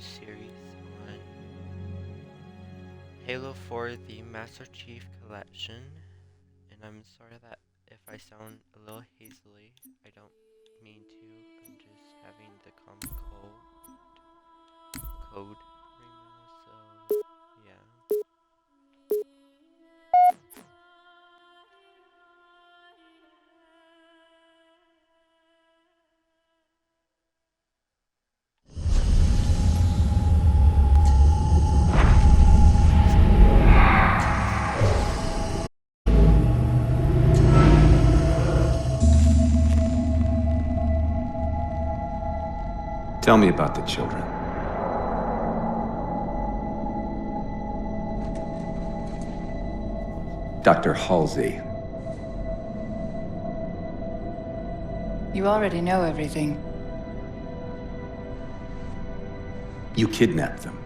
series on Halo 4 the Master Chief Collection, and I'm sorry that if I sound a little hazily, I don't mean to. I'm just having the common cold right now, so yeah. Tell me about the children. Dr. Halsey. You already know everything. You kidnapped them.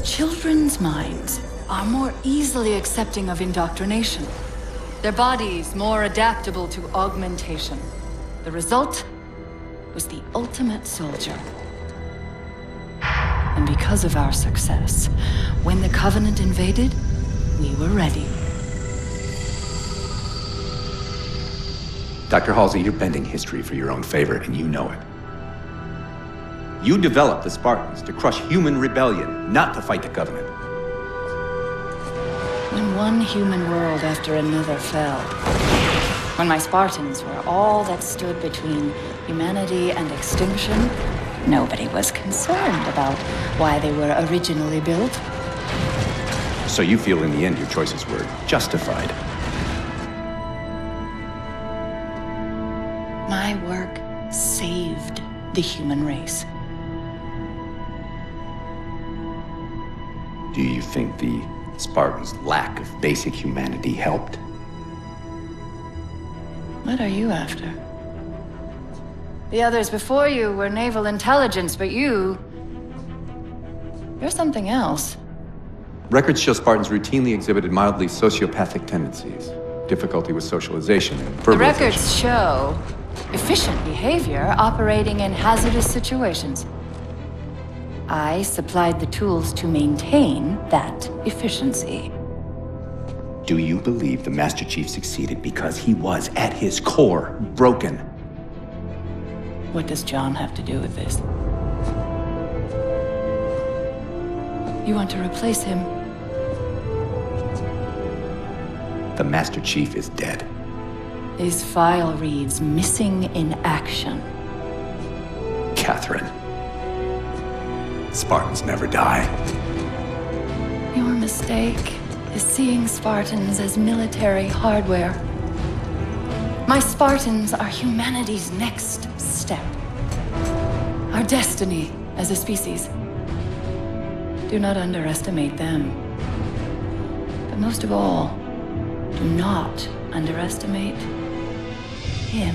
Children's minds are more easily accepting of indoctrination. Their bodies more adaptable to augmentation. The result was the ultimate soldier. And because of our success, when the Covenant invaded, we were ready. Dr. Halsey, you're bending history for your own favor, and you know it. You developed the Spartans to crush human rebellion, not to fight the Covenant. When one human world after another fell, when my Spartans were all that stood between humanity and extinction, nobody was concerned about why they were originally built. So you feel in the end your choices were justified. My work saved the human race. Do you think the Spartans' lack of basic humanity helped? What are you after? The others before you were naval intelligence, but you're something else. Records show Spartans routinely exhibited mildly sociopathic tendencies, difficulty with socialization, and verbalization. The records show efficient behavior operating in hazardous situations. I supplied the tools to maintain that efficiency. Do you believe the Master Chief succeeded because he was, at his core, broken? What does John have to do with this? You want to replace him? The Master Chief is dead. His file reads missing in action. Catherine. Spartans never die. Your mistake is seeing Spartans as military hardware. My Spartans are humanity's next step. Our destiny as a species. Do not underestimate them. But most of all, do not underestimate him.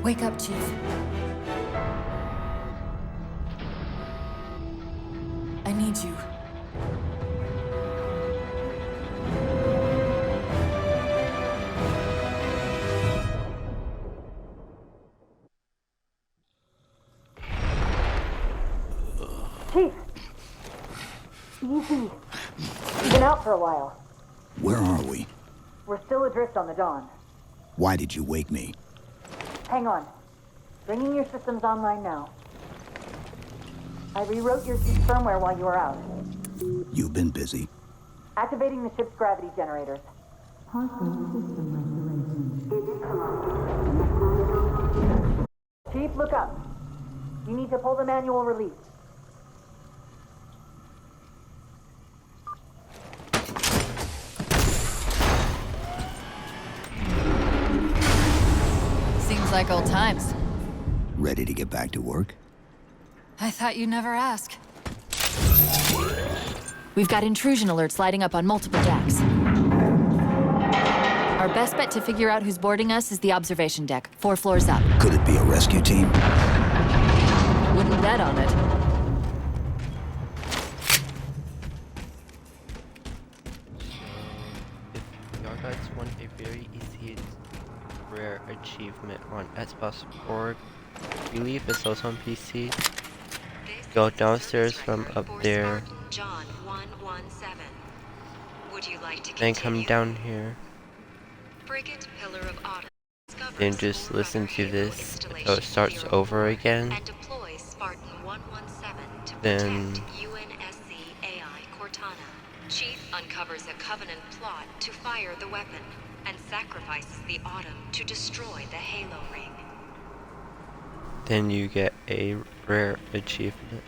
Wake up, Chief. I need you. Chief! Easy. You've been out for a while. Where are we? We're still adrift on the Dawn. Why did you wake me? Hang on. Bringing your systems online now. I rewrote your ship's firmware while you were out. You've been busy. Activating the ship's gravity generators. Chief, look up. You need to pull the manual release. Seems like old times. Ready to get back to work? I thought you'd never ask. We've got intrusion alerts lighting up on multiple decks. Our best bet to figure out who's boarding us is the observation deck, 4 floors up. Could it be a rescue team? Wouldn't bet on it. If y'all guys want a very easy rare achievement on Xbox Org, you leave this also on PC. Go downstairs from up there, John 117. Would you like to then come continue? down here, Frigate Pillar of Autumn discovers then just Forerunner listen to Halo this installation until it starts 04 over again. and deploys Spartan 117 to Then- protect UNSC AI Cortana. Chief uncovers a Covenant plot to fire the weapon and sacrifices the Autumn to destroy the Halo ring. Then you get a rare achievement.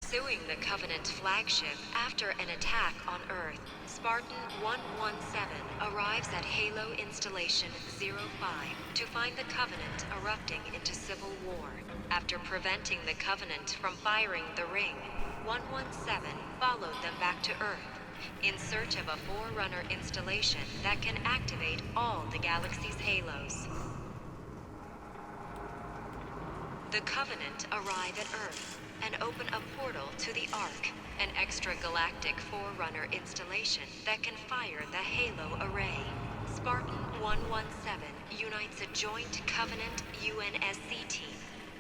Pursuing the Covenant flagship after an attack on Earth, Spartan 117 arrives at Halo Installation 05 to find the Covenant erupting into civil war. After preventing the Covenant from firing the ring, 117 followed them back to Earth in search of a Forerunner installation that can activate all the galaxy's halos. The Covenant arrive at Earth and open a portal to the Ark, an extragalactic Forerunner installation that can fire the Halo array. Spartan 117 unites a joint Covenant UNSC team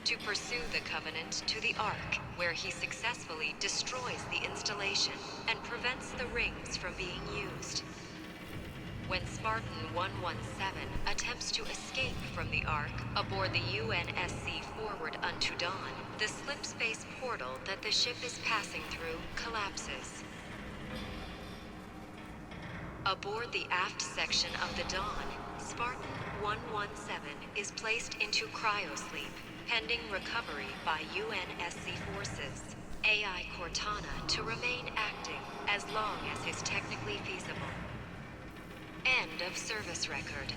to pursue the Covenant to the Ark, where he successfully destroys the installation and prevents the rings from being used. When Spartan 117 attempts to escape from the Ark aboard the UNSC Forward Unto Dawn, the slip-space portal that the ship is passing through collapses. Aboard the aft section of the Dawn, Spartan 117 is placed into cryosleep, pending recovery by UNSC forces. AI Cortana to remain active as long as is technically feasible. End of service record.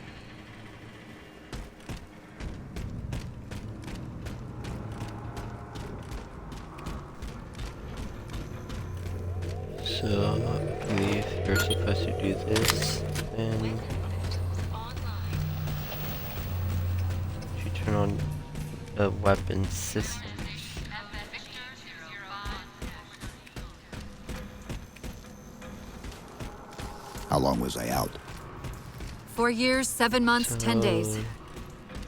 So, I believe you're supposed to do this, then Online. you turn on the weapon system. How long was I out? 4 years, 7 months, 10 days.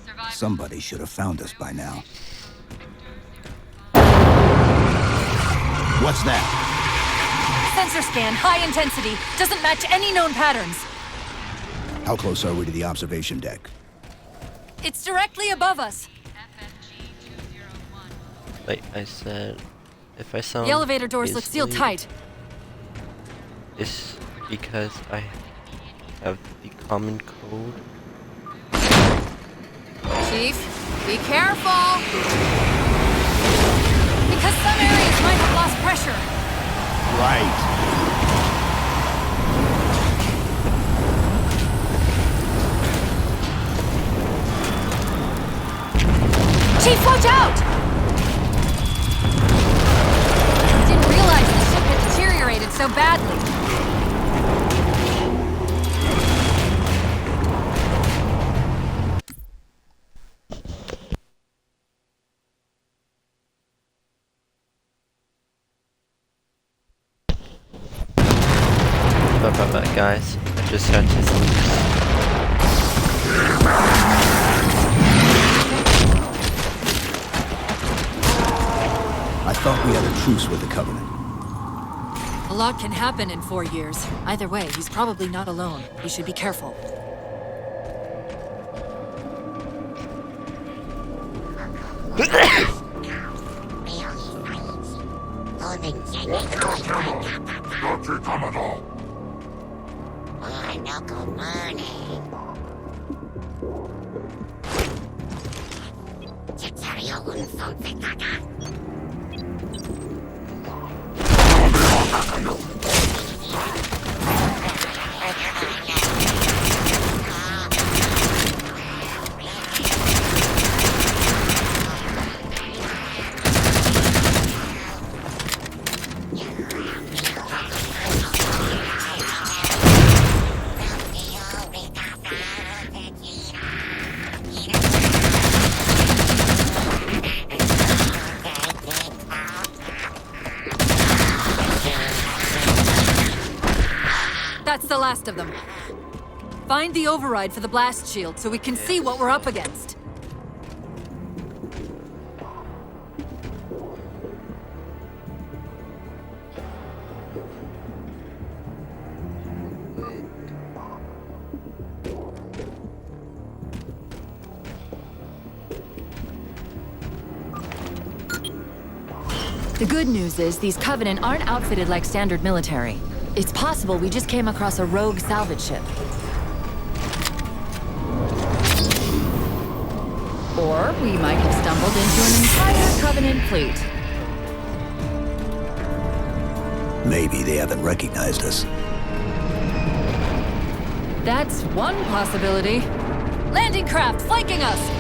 So, Somebody should have found us by now. What's that? Sensor scan, high intensity. Doesn't match any known patterns. How close are we to the observation deck? It's directly above us. like I said, if I sound The elevator doors look sealed easily, tight. it's because I have the common code. Chief, be careful! Because some areas might have lost pressure. Right. Chief, watch out! I didn't realize the ship had deteriorated so badly. about that, guys. I just had to sleep. I thought we had a truce with the Covenant. A lot can happen in 4 years. Either way, he's probably not alone. We should be careful. That's the last of them. Find the override for the blast shield so we can see what we're up against. The good news is these Covenant aren't outfitted like standard military. It's possible we just came across a rogue salvage ship. Or we might have stumbled into an entire Covenant fleet. Maybe they haven't recognized us. That's one possibility. Landing craft flanking us!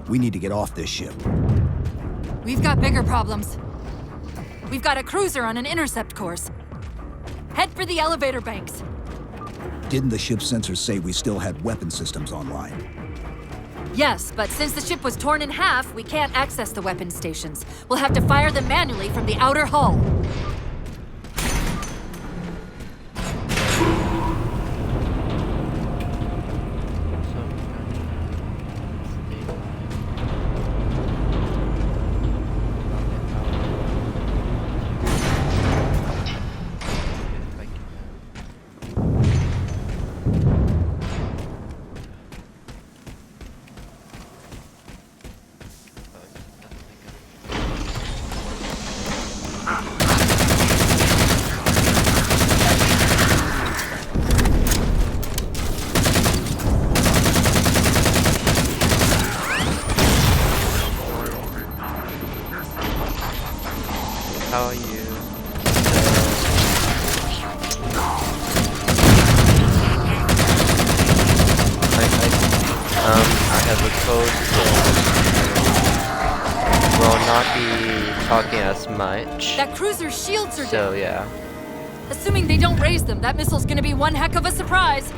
We need to get off this ship. We've got bigger problems. We've got a cruiser on an intercept course. Head for the elevator banks. Didn't the ship's sensors say we still had weapon systems online? Yes, but since the ship was torn in half, we can't access the weapon stations. We'll have to fire them manually from the outer hull. How are you? I have a code, so will not be talking as much. That cruiser's shields are So down. yeah. Assuming they don't raise them, that missile's gonna be one heck of a surprise.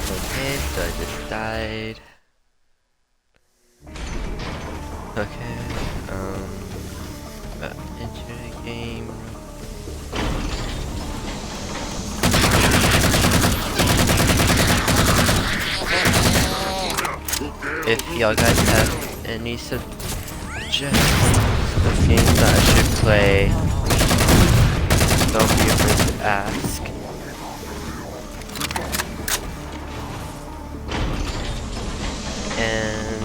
Okay, so I just died. Okay, into the game. if y'all guys have any suggestions of games that I should play, don't be afraid to ask. And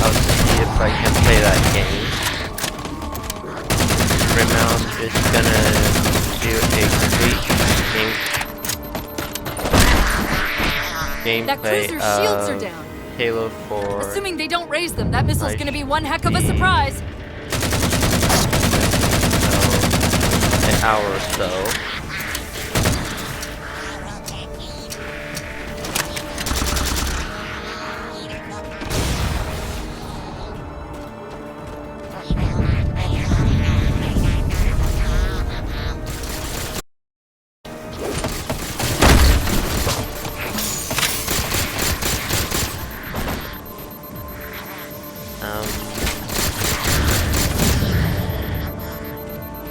I'll see if I can play that game. Right now I'm just gonna do a quick That gameplay cruiser's shields are of down. Halo 4. Assuming they don't raise them, that missile's I gonna be one heck of a should be- surprise. So, an hour or so.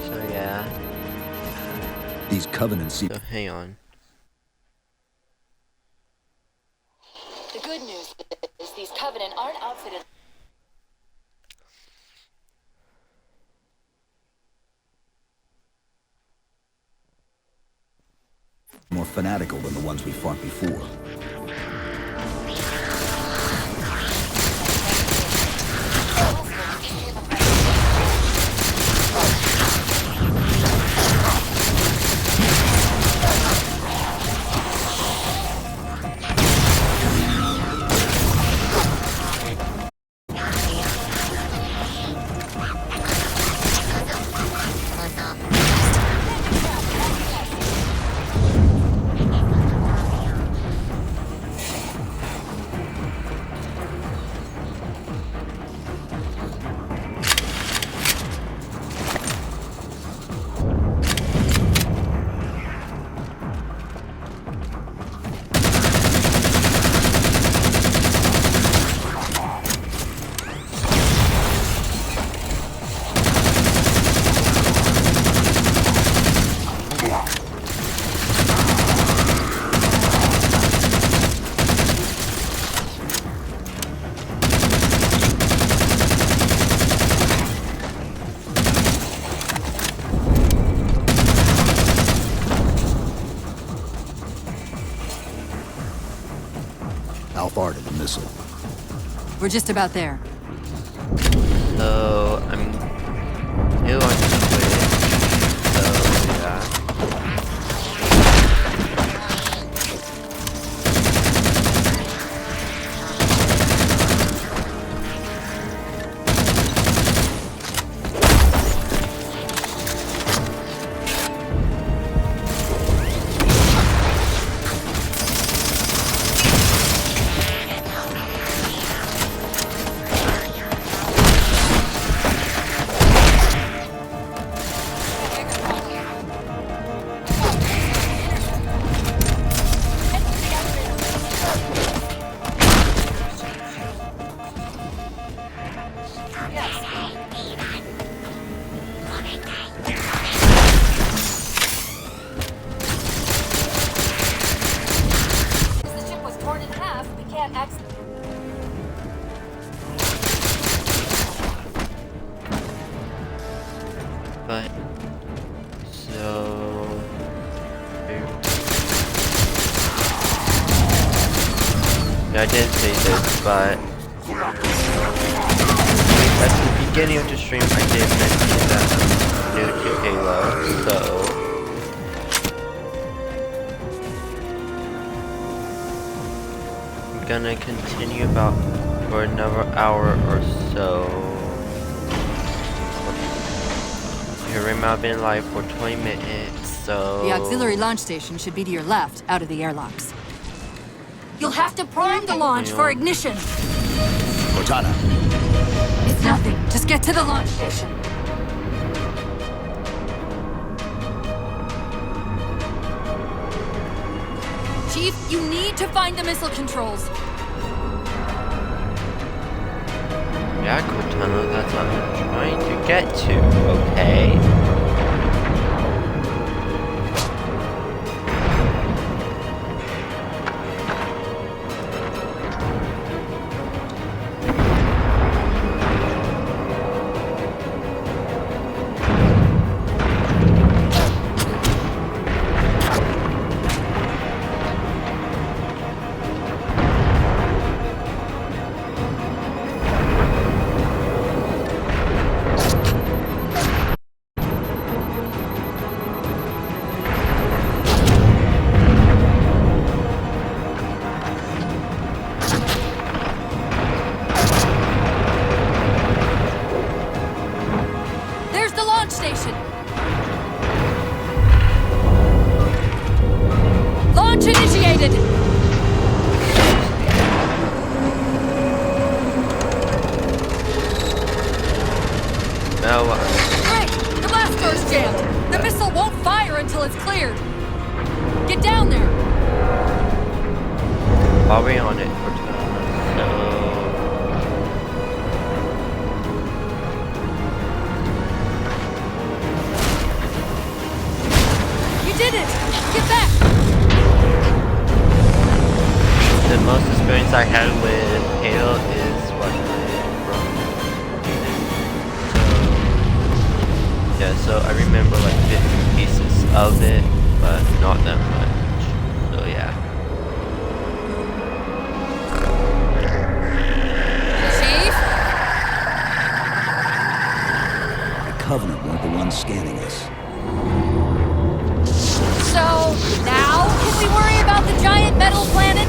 So yeah. These Covenant So hang on. The good news is these Covenant aren't outfitted. more fanatical than the ones we fought before. How far to the missile? We're just about there. So I'm new on Twitch. So yeah. The ship was torn in half. We can't access. But so I didn't say this, but at the beginning of the stream I did mention that I'm new to Halo, so I'm gonna continue about for another hour or so. Here I've been live for 20 minutes, so The auxiliary launch station should be to your left, out of the airlocks. You'll have to prime the launch for ignition. Cortana, It's nothing. Just get to the launch station. Chief, you need to find the missile controls. yeah, Cortana, that's what I'm trying to get to, okay? Now what? Great! The blast door's jammed! The missile won't fire until it's cleared! Get down there! While we're on it, Cortana, You did it! Get back! the most experience I had with Halo is watching it from yeah, so I remember like bits and pieces of it, but not that much. So yeah. Chief? The Covenant weren't the ones scanning us. So, now can we worry about the giant metal planet?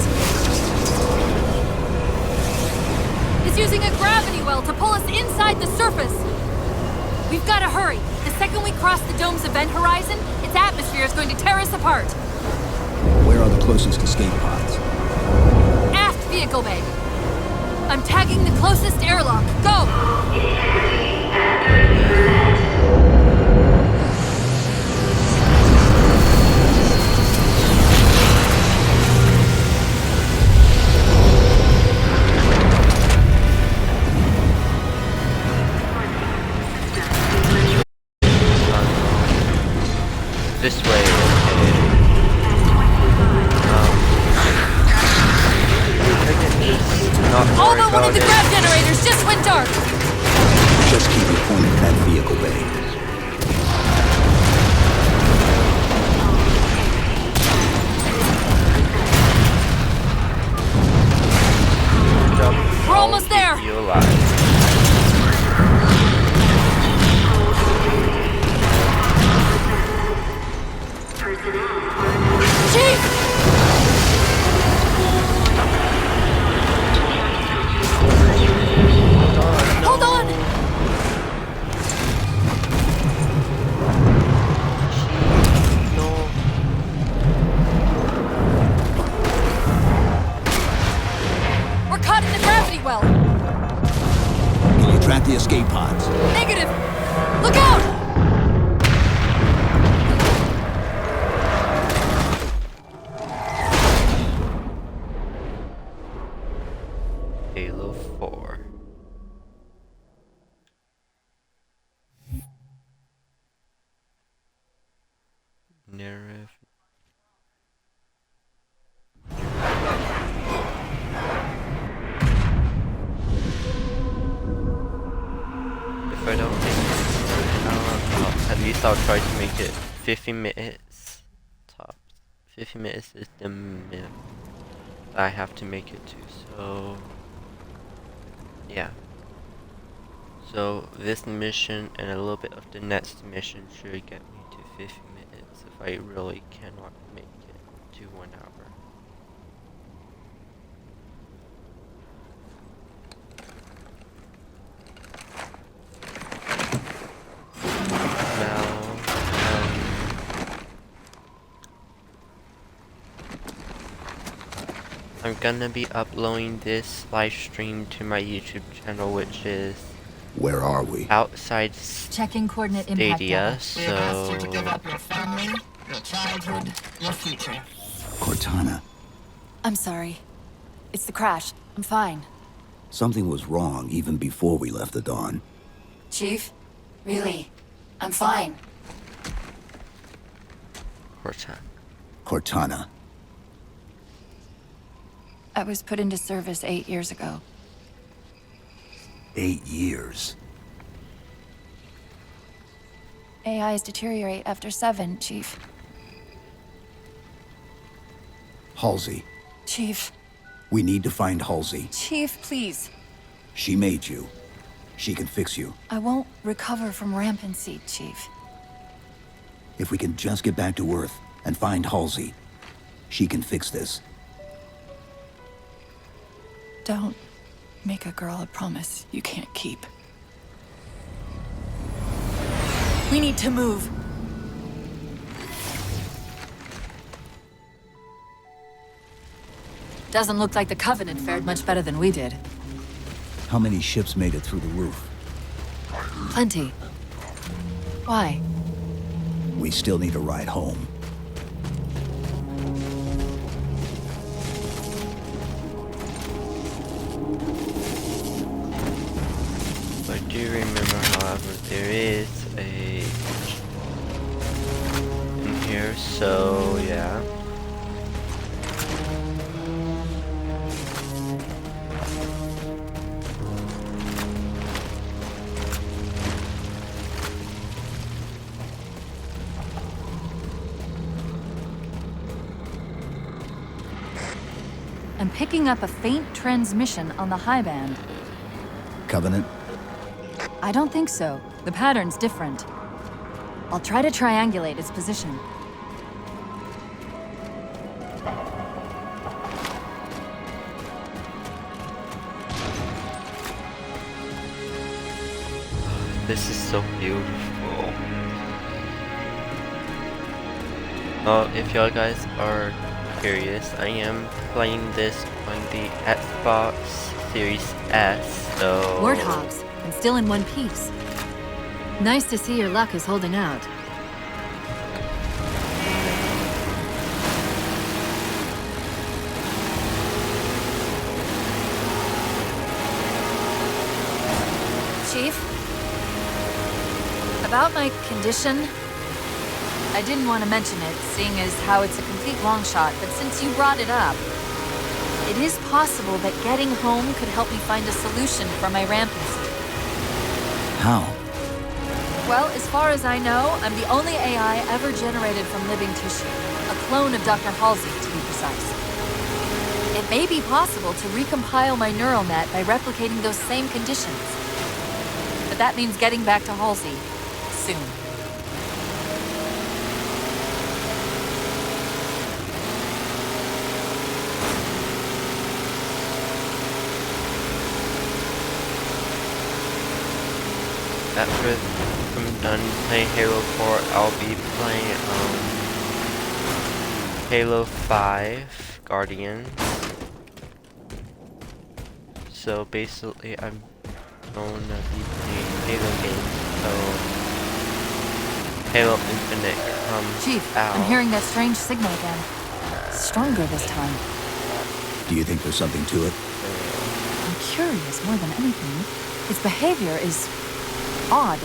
It's using a gravity well to pull us inside the surface. We've got to hurry. The second we cross the dome's event horizon, its atmosphere is going to tear us apart. Where are the closest escape pods? Aft vehicle bay. I'm tagging the closest airlock. Go! This way, okay. Not All worry but one of about the it. grav generators just went dark. Just keep it pointed at that vehicle bay. Jump. We're almost there. Keep you alive. Chief! Hold on! No. We're caught in the gravity well. Can you track the escape pods? Negative. Look out! Halo 4. Narrative. If I don't make it, at least I'll try to make it 50 minutes tops. 50 minutes is the minimum I have to make it to, so yeah. So this mission and a little bit of the next mission should get me to 50 minutes if I really cannot make it to 1 hour. I'm gonna be uploading this live stream to my YouTube channel, which is Where are we? outside Checking coordinate impact Stadia, data. We have asked you to give so up your family, your childhood, your future. Cortana. I'm sorry. It's the crash. I'm fine. Something was wrong even before we left the Dawn. Chief? Really? I'm fine. Cortana. Cortana. I was put into service 8 years ago. 8 years. AIs deteriorate after 7, Chief. Halsey. Chief. We need to find Halsey. Chief, please. She made you. She can fix you. I won't recover from rampancy, Chief. If we can just get back to Earth and find Halsey, she can fix this. Don't make a girl a promise you can't keep. We need to move. Doesn't look like the Covenant fared much better than we did. How many ships made it through the roof? Plenty. Why? We still need a ride home. I do remember, however, there is a in here, so yeah. I'm picking up a faint transmission on the high band. Covenant? I don't think so. The pattern's different. I'll try to triangulate its position. This is so beautiful. Oh, if y'all guys are curious, I am playing this on the Xbox Series S, so... Warthogs, and still in one piece. Nice to see your luck is holding out. Chief? About my condition? I didn't want to mention it, seeing as how it's a complete long shot, but since you brought it up, it is possible that getting home could help me find a solution for my rampancy. How? Well, as far as I know, I'm the only AI ever generated from living tissue. A clone of Dr. Halsey, to be precise. It may be possible to recompile my neural net by replicating those same conditions. But that means getting back to Halsey soon. After I'm done playing Halo 4, I'll be playing Halo 5 Guardians. So basically I'm gonna be playing Halo games, so Halo Infinite comes Chief, out. I'm hearing that strange signal again. Stronger this time. Do you think there's something to it? I'm curious more than anything. Its behavior is odd.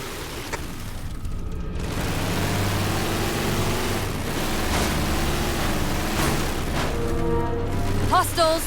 Hostiles!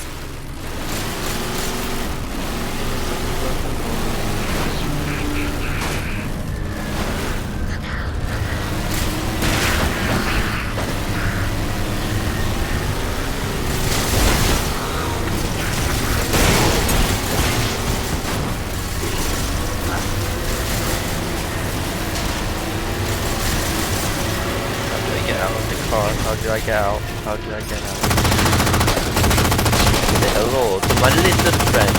How do I get out? How do I get out? Say hello to my little friend.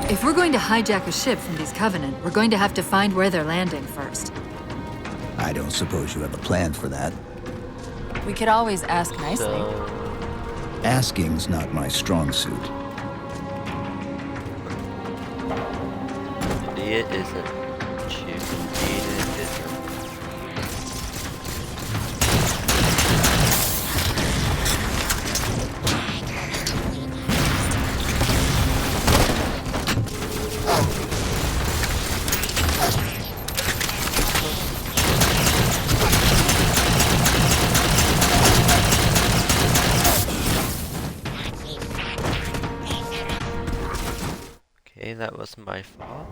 If we're going to hijack a ship from these Covenant, we're going to have to find where they're landing first. I don't suppose you have a plan for that. We could always ask nicely. Asking's not my strong suit. It isn't. Indeed it isn't. Okay, that was my fault.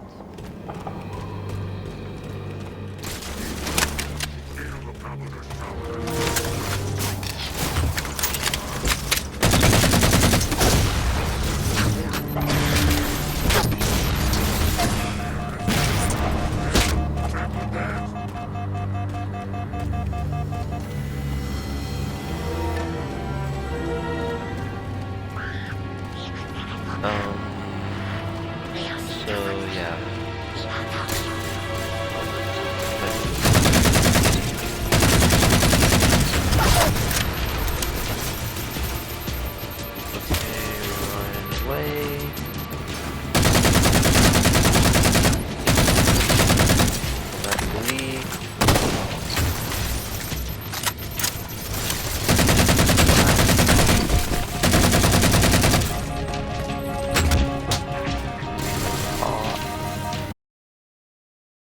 So yeah.